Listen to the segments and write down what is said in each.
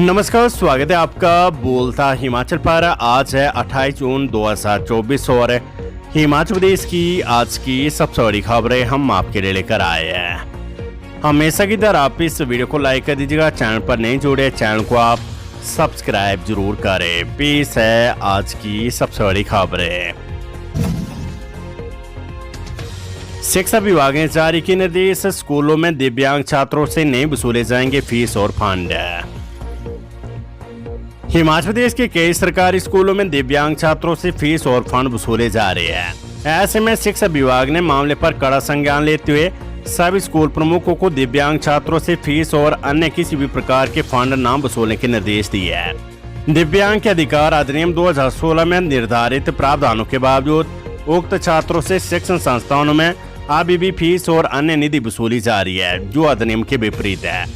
नमस्कार, स्वागत है आपका बोलता हिमाचल पर। आज है 28 जून 2024 और हिमाचल प्रदेश की आज की सबसे बड़ी खबरें हम आपके लिए लेकर आए हैं। हमेशा की तरह आप इस वीडियो को लाइक कर दीजिएगा। चैनल पर नहीं जुड़े, चैनल को आप सब्सक्राइब जरूर करें। पेश है आज की सबसे बड़ी खबरें। शिक्षा विभाग ने जारी किए निर्देश, स्कूलों में दिव्यांग छात्रों से नहीं वसूले जाएंगे फीस और फंड। हिमाचल प्रदेश के कई सरकारी स्कूलों में दिव्यांग छात्रों से फीस और फंड वसूले जा रहे हैं। ऐसे में शिक्षा विभाग ने मामले पर कड़ा संज्ञान लेते हुए सभी स्कूल प्रमुखों को दिव्यांग छात्रों से फीस और अन्य किसी भी प्रकार के फंड न वसूलने के निर्देश दिए हैं। दिव्यांग के अधिकार अधिनियम 2016 में निर्धारित प्रावधानों के बावजूद उक्त छात्रों से शिक्षण संस्थानों में अभी भी फीस और अन्य निधि वसूली जा रही है, जो अधिनियम के विपरीत है।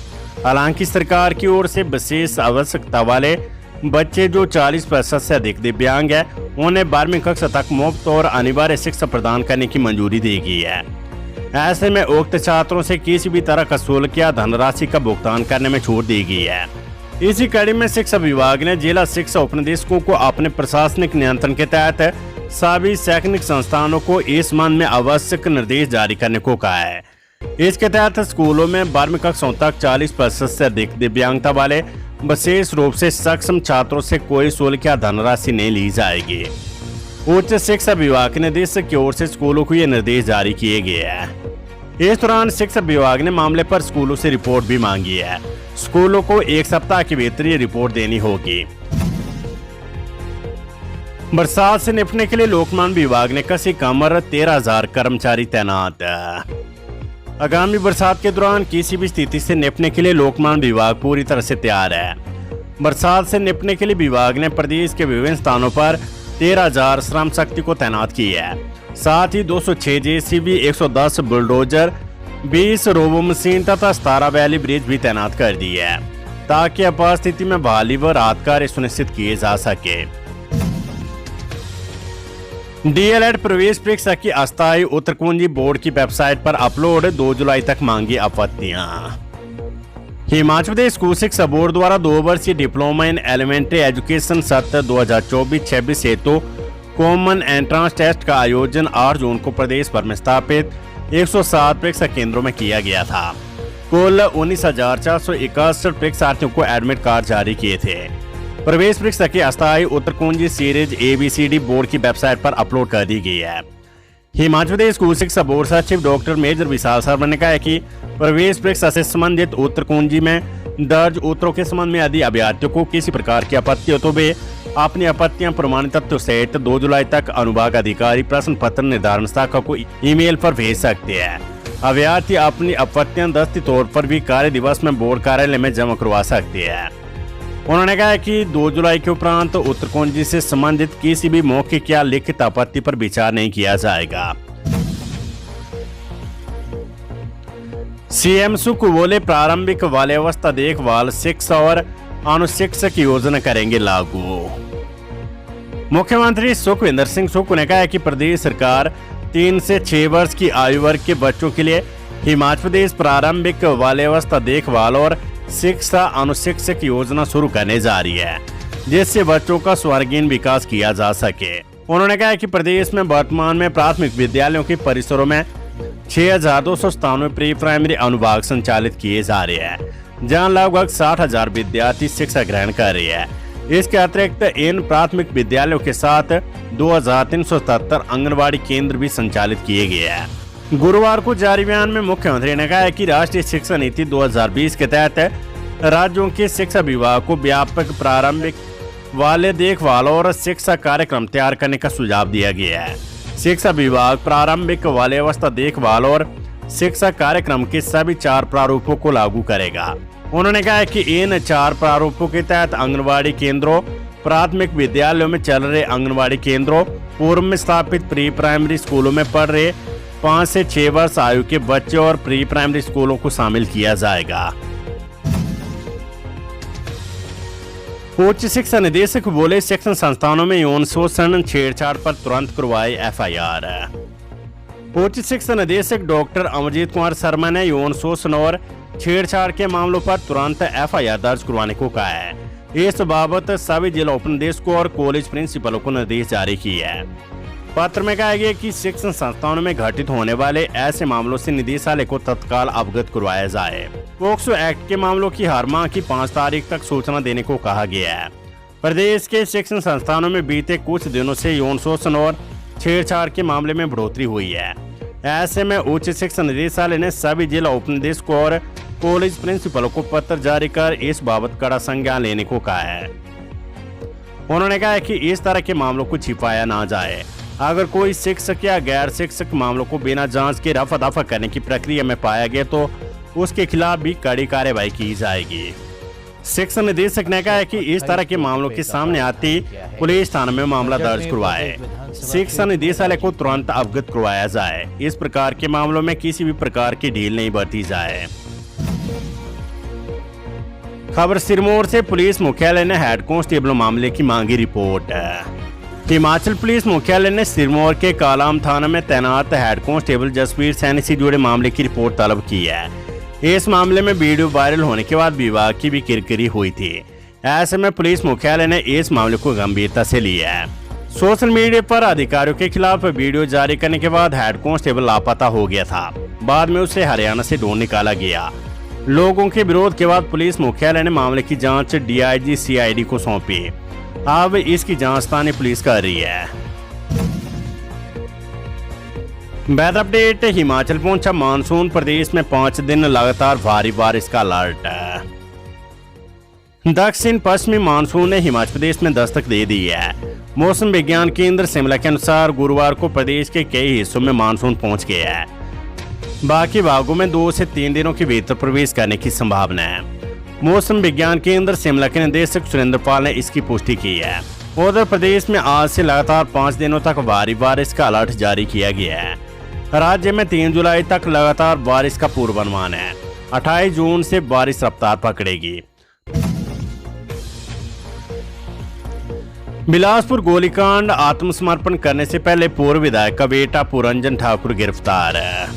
हालांकि सरकार की ओर से विशेष आवश्यकता वाले बच्चे जो 40% से अधिक दिव्यांग है, उन्हें 12वीं कक्षा तक मुफ्त और अनिवार्य शिक्षा प्रदान करने की मंजूरी दी गई है। ऐसे में उक्त छात्रों से किसी भी तरह का शुल्क या धनराशि का भुगतान करने में छूट दी गई है। इसी कड़ी में शिक्षा विभाग ने जिला शिक्षा उपनिदेशकों को अपने प्रशासनिक नियंत्रण के तहत सभी शैक्षणिक संस्थानों को इस संबंध में आवश्यक निर्देश जारी करने को कहा है। इसके तहत स्कूलों में 12वीं कक्षाओं तक 40% से अधिक दिव्यांगता वाले विशेष रूप से सक्षम छात्रों से कोई शुल्क या धनराशि नहीं ली जाएगी। उच्च शिक्षा विभाग के निदेशक की ओर से स्कूलों को ये निर्देश जारी किए गए हैं। इस दौरान शिक्षा विभाग ने मामले पर स्कूलों से रिपोर्ट भी मांगी है। स्कूलों को 1 सप्ताह के भीतर ये रिपोर्ट देनी होगी। बरसात से निपटने के लिए लोकमान विभाग ने कसी कमर, 13,000 कर्मचारी तैनात। आगामी बरसात के दौरान किसी भी स्थिति से निपटने के लिए लोकमान विभाग पूरी तरह से तैयार है। बरसात से निपटने के लिए विभाग ने प्रदेश के विभिन्न स्थानों पर 13,000 श्रम शक्ति को तैनात किया है। साथ ही 206 जेसीबी, 110 बुलडोजर, 20 रोबो मशीन तथा 17 वैली ब्रिज भी तैनात कर दी है, ताकि आपात स्थिति में बहाली व राहत कार्य सुनिश्चित किए जा सके। डीएलएड प्रवेश परीक्षा की अस्थायी उत्तर कुंजी बोर्ड की वेबसाइट पर अपलोड, 2 जुलाई तक मांगी आपत्तियां। हिमाचल प्रदेश स्कूल शिक्षा बोर्ड द्वारा 2 वर्षीय डिप्लोमा इन एलिमेंट्री एजुकेशन सत्र 2024-26 हेतु कॉमन एंट्रेंस टेस्ट का आयोजन 8 जून को प्रदेश भर में स्थापित 107 परीक्षा केंद्रों में किया गया था। कुल 19,461 परीक्षार्थियों को एडमिट कार्ड जारी किए थे। प्रवेश परीक्षा की अस्थायी उत्तर कुंजी सीरीज ABCD बोर्ड की वेबसाइट पर अपलोड कर दी गई है। हिमाचल प्रदेश स्कूल शिक्षा बोर्ड सचिव डॉक्टर मेजर विशाल शर्मा ने कहा है कि प्रवेश परीक्षा से संबंधित उत्तर कुंजी में दर्ज उत्तरों के संबंध में यदि अभ्यर्थियों को किसी प्रकार की आपत्ति हो तो वे अपनी आपत्तियां प्रमाणित तथ्यों सहित 2 जुलाई तक अनुभाग अधिकारी प्रश्न पत्र निर्धारण शाखा को ईमेल पर भेज सकते हैं। अभ्यर्थी अपनी आपत्तियां दस्ती तौर पर भी कार्य दिवस में बोर्ड कार्यालय में जमा करवा सकते हैं। उन्होंने कहा कि 2 जुलाई के उपरांत उत्तर कुंजी से संबंधित किसी भी मौखिक या लिखित आपत्ति पर विचार नहीं किया जाएगा। सीएम सुख बोले, प्रारंभिक बाल्यावस्था देखभाल शिक्षा और अनुशिक्षक योजना करेंगे लागू। मुख्यमंत्री सुखविंदर सिंह सुक्खू ने कहा कि प्रदेश सरकार 3 से 6 वर्ष की आयु वर्ग के बच्चों के लिए हिमाचल प्रदेश प्रारंभिक बाल्यावस्था देखभाल और शिक्षा अनुशिक्षक योजना शुरू करने जा रही है, जिससे बच्चों का सर्वांगीण विकास किया जा सके। उन्होंने कहा कि प्रदेश में वर्तमान में प्राथमिक विद्यालयों के परिसरों में 6,297 प्री प्राइमरी अनुभाग संचालित किए जा रहे हैं, जहां लगभग 60,000 विद्यार्थी शिक्षा ग्रहण कर रहे हैं। इसके अतिरिक्त इन प्राथमिक विद्यालयों के साथ 2,377 आंगनबाड़ी केंद्र भी संचालित किए गए हैं। गुरुवार को जारी बयान में मुख्यमंत्री ने कहा है कि राष्ट्रीय शिक्षा नीति 2020 के तहत राज्यों के शिक्षा विभाग को व्यापक प्रारंभिक बाल्य देखभाल और शिक्षा कार्यक्रम तैयार करने का सुझाव दिया गया है। शिक्षा विभाग प्रारंभिक बाल्यावस्था देखभाल और शिक्षा कार्यक्रम के सभी 4 प्रारूपों को लागू करेगा। उन्होंने कहा कि इन 4 प्रारूपों के तहत आंगनबाड़ी केंद्रों, प्राथमिक विद्यालयों में चल रहे आंगनबाड़ी केंद्रों, पूर्व में स्थापित प्री प्राइमरी स्कूलों में पढ़ रहे 5 से 6 वर्ष आयु के बच्चे और प्री प्राइमरी स्कूलों को शामिल किया जाएगा। उच्च शिक्षा निदेशक बोले, शिक्षण संस्थानों में यौन शोषण छेड़छाड़ पर तुरंत करवाए FIR। उच्च शिक्षा निदेशक डॉक्टर अमरजीत कुमार शर्मा ने यौन शोषण और छेड़छाड़ के मामलों पर तुरंत FIR दर्ज करवाने को कहा है। इस बाबत सभी जिला उपनिदेशकों और कॉलेज प्रिंसिपलों को निर्देश जारी किए है। पत्र में कहा गया कि शिक्षण संस्थानों में घटित होने वाले ऐसे मामलों से निदेशालय को तत्काल अवगत करवाया जाए। पोक्सो एक्ट के मामलों की हर माह की 5 तारीख तक सूचना देने को कहा गया है। प्रदेश के शिक्षण संस्थानों में बीते कुछ दिनों से यौन शोषण और छेड़छाड़ के मामले में बढ़ोतरी हुई है। ऐसे में उच्च शिक्षा निदेशालय ने सभी जिला उपनिदेशकों और कॉलेज प्रिंसिपलों को पत्र जारी कर इस बाबत कड़ा संज्ञान लेने को कहा है। उन्होंने कहा है कि इस तरह के मामलों को छिपाया ना जाए। अगर कोई शिक्षक या गैर शिक्षक मामलों को बिना जांच के रफा दफा करने की प्रक्रिया में पाया गया तो उसके खिलाफ भी कड़ी कार्रवाई की जाएगी। शिक्षा निदेशक ने कहा है कि इस तरह के मामलों के सामने आती पुलिस थाने में मामला दर्ज करवाए। शिक्षा निदेशालय को तुरंत अवगत करवाया जाए। इस प्रकार के मामलों में किसी भी प्रकार की ढील नहीं बरती जाए। खबर सिरमौर से पुलिस मुख्यालय ने हेड कांस्टेबल मामले की मांगी रिपोर्ट। हिमाचल पुलिस मुख्यालय ने सिरमौर के कालाम थाना में तैनात हेड कांस्टेबल जसवीर सैनी से जुड़े मामले की रिपोर्ट तलब की है। इस मामले में वीडियो वायरल होने के बाद विभाग की भी किरकिरी हुई थी। ऐसे में पुलिस मुख्यालय ने इस मामले को गंभीरता से लिया है। सोशल मीडिया पर अधिकारियों के खिलाफ वीडियो जारी करने के बाद हेड कांस्टेबल लापता हो गया था। बाद में उसे हरियाणा से ढूंढ निकाला गया। लोगों के विरोध के बाद पुलिस मुख्यालय ने मामले की जांच DIG CID को सौंपी। अब इसकी जांच स्थानीय पुलिस कर रही है। Weather update. हिमाचल पहुंचा मानसून। प्रदेश में 5 दिन लगातार भारी बारिश का अलर्ट। दक्षिण पश्चिमी मानसून ने हिमाचल प्रदेश में दस्तक दे दी है। मौसम विज्ञान केंद्र शिमला के अनुसार गुरुवार को प्रदेश के कई हिस्सों में मानसून पहुंच गया है। बाकी भागों में 2 से 3 दिनों के भीतर प्रवेश करने की संभावना है। मौसम विज्ञान केंद्र शिमला के निदेशक सुरेंद्र पाल ने इसकी पुष्टि की है। उधर प्रदेश में आज से लगातार 5 दिनों तक भारी बारिश का अलर्ट जारी किया गया है। राज्य में 3 जुलाई तक लगातार बारिश का पूर्वानुमान है। 28 जून से बारिश रफ्तार पकड़ेगी। बिलासपुर गोलीकांड। आत्मसमर्पण करने से पहले पूर्व विधायक का बेटा पुरंजन ठाकुर गिरफ्तार है।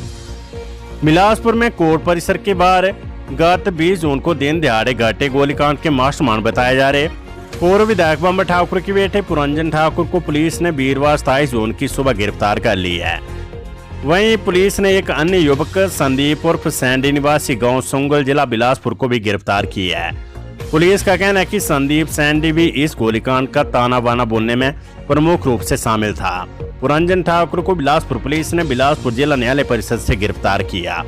बिलासपुर में कोर्ट परिसर के बाहर गत 20 जून को दिन दिहाड़े घटे गोलीकांड के मास्टरमाइंड बताए जा रहे पूर्व विधायक बंबर ठाकुर के बेटे पुरंजन ठाकुर को पुलिस ने वीरवार 27 जून की सुबह गिरफ्तार कर ली है। वहीं पुलिस ने एक अन्य युवक संदीप उर्फ सैंडी निवासी गांव सुंगल जिला बिलासपुर को भी गिरफ्तार किया है। पुलिस का कहना है कि संदीप सैंडी भी इस गोलीकांड का ताना बाना बोलने में प्रमुख रूप से शामिल था। पुरंजन ठाकुर को बिलासपुर पुलिस ने बिलासपुर जिला न्यायालय परिषद से गिरफ्तार किया।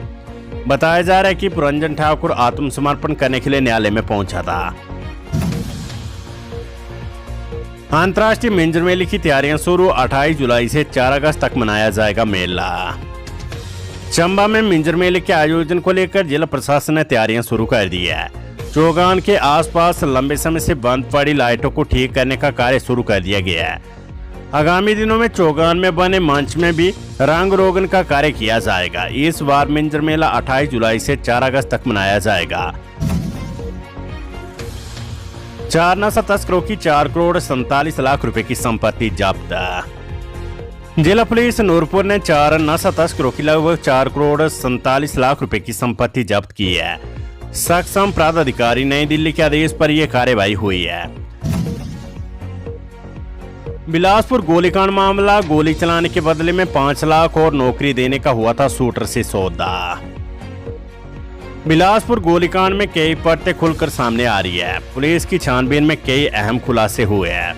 बताया जा रहा है कि पुरंजन ठाकुर आत्मसमर्पण करने के लिए न्यायालय में पहुंचा था। अंतर्राष्ट्रीय मिंजर मेले की तैयारियां शुरू। 28 जुलाई से 4 अगस्त तक मनाया जाएगा मेला। चंबा में मिंजर मेले के आयोजन को लेकर जिला प्रशासन ने तैयारियां शुरू कर दी है। चौगान के आसपास लंबे समय से बंद पड़ी लाइटों को ठीक करने का कार्य शुरू कर दिया गया है। आगामी दिनों में चौगान में बने मंच में भी रंग रोगन का कार्य किया जाएगा। इस बार मिंजर मेला 28 जुलाई से 4 अगस्त तक मनाया जाएगा। 4 नशा तस्करों की 4 करोड़ 47 लाख रुपए की संपत्ति जब्त। जिला पुलिस नूरपुर ने 4 नशा तस्करों की लगभग 4 करोड़ 47 लाख रुपए की संपत्ति जब्त की है। सक्षम प्राधिकारी नई दिल्ली के आदेश पर यह कार्रवाई हुई है। बिलासपुर गोलीकांड मामला। गोली चलाने के बदले में 5 लाख और नौकरी देने का हुआ था शूटर से सौदा। बिलासपुर गोलीकांड में कई परतें खुलकर सामने आ रही है। पुलिस की छानबीन में कई अहम खुलासे हुए हैं।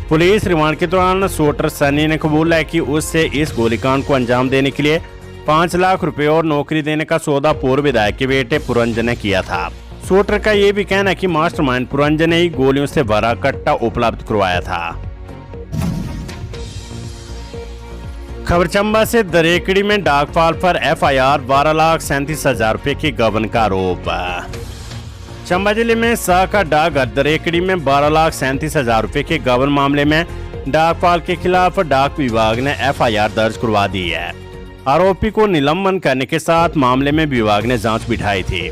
पुलिस रिमांड के दौरान शूटर सनी ने कबूला है कि उससे इस गोलीकांड को अंजाम देने के लिए 5 लाख रुपए और नौकरी देने का सौदा पूर्व विधायक के बेटे पुरंजन ने किया था। शूटर का यह भी कहना है कि मास्टरमाइंड पुरंजन ने ही गोलियों से भरा कट्टा उपलब्ध करवाया था। खबर चंबा से। दरेकड़ी में डाकपाल पर FIR। 12,37,000 रुपए के गबन का आरोप। चंबा जिले में शाखा डाकघर दरेकड़ी में 12,37,000 रुपए के गबन मामले में डाकपाल के खिलाफ डाक विभाग ने FIR दर्ज करवा दी है। आरोपी को निलंबन करने के साथ मामले में विभाग ने जांच बिठाई थी।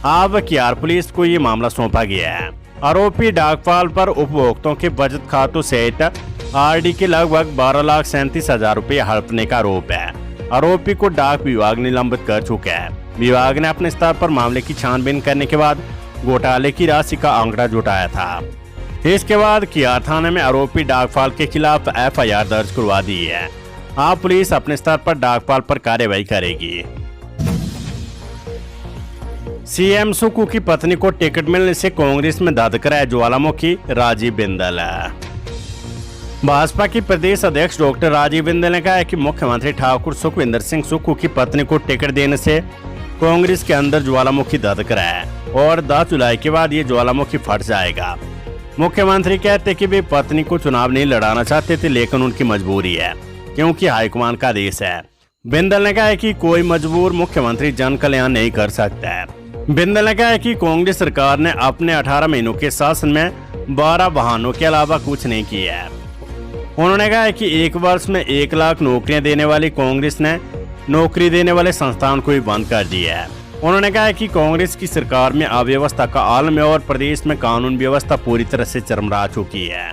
अब कियार पुलिस को ये मामला सौंपा गया है। आरोपी डाकपाल पर उपभोक्ताओं के बचत खातों सहित RD के लगभग 12,37,000 रुपए हड़पने का आरोप है। आरोपी को डाक विभाग निलंबित कर चुका है। विभाग ने अपने स्तर पर मामले की छानबीन करने के बाद घोटाले की राशि का आंकड़ा जुटाया था। इसके बाद कियार थाने में आरोपी डाकपाल के खिलाफ FIR दर्ज करवा दी है। अब पुलिस अपने स्तर पर डाकपाल पर कार्रवाई करेगी। सीएम सुक्खू की पत्नी को टिकट मिलने से कांग्रेस में धधक रहा है ज्वालामुखी राजीव बिंदल। भाजपा की प्रदेश अध्यक्ष डॉक्टर राजीव बिंदल ने कहा है कि मुख्यमंत्री ठाकुर सुखविंदर सिंह सुक्खू की पत्नी को टिकट देने से कांग्रेस के अंदर ज्वालामुखी धधक रहा है और 10 जुलाई के बाद ये ज्वालामुखी फट जाएगा। मुख्यमंत्री कहते कि वे पत्नी को चुनाव नहीं लड़ाना चाहते थे, लेकिन उनकी मजबूरी है क्योंकि हाईकमान का आदेश है। बिंदल ने कहा है कि कोई मजबूर मुख्यमंत्री जन कल्याण नहीं कर सकता है। बिंदल ने कहा है कि कांग्रेस सरकार ने अपने 18 महीनों के शासन में 12 बहानों के अलावा कुछ नहीं किया है। उन्होंने कहा है कि 1 वर्ष में 1 लाख नौकरियां देने वाली कांग्रेस ने नौकरी देने वाले संस्थान को भी बंद कर दिया है। उन्होंने कहा है कि कांग्रेस की सरकार में अव्यवस्था का आलम है और प्रदेश में कानून व्यवस्था पूरी तरह से चरमरा चुकी है।